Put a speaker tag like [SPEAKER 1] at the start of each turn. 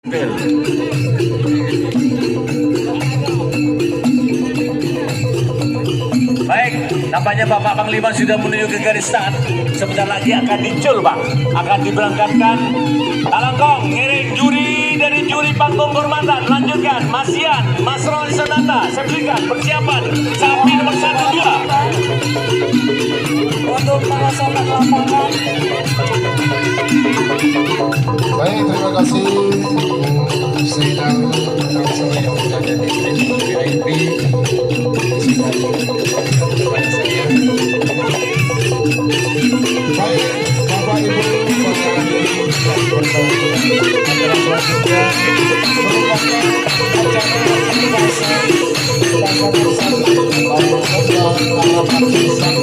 [SPEAKER 1] Baik, nampaknya Bapak Panglima sudah menuju ke garis start. Sebentar lagi akan dicul, Bang. Akan diberangkatkan. Talangkong, ngiring juri dari juri panggung kehormatan. Lanjutkan, Mas Ian, Mas Roy Sonata. Saya berikan persiapan sapi nomor 1, 2.
[SPEAKER 2] Untuk para sobat lapangan.
[SPEAKER 3] Baik, terima kasih sedang langsung yang berada di VIP. Baik, Bapak Ibu, acara selanjutnya merupakan acara pasar bersama Bapak para partisan.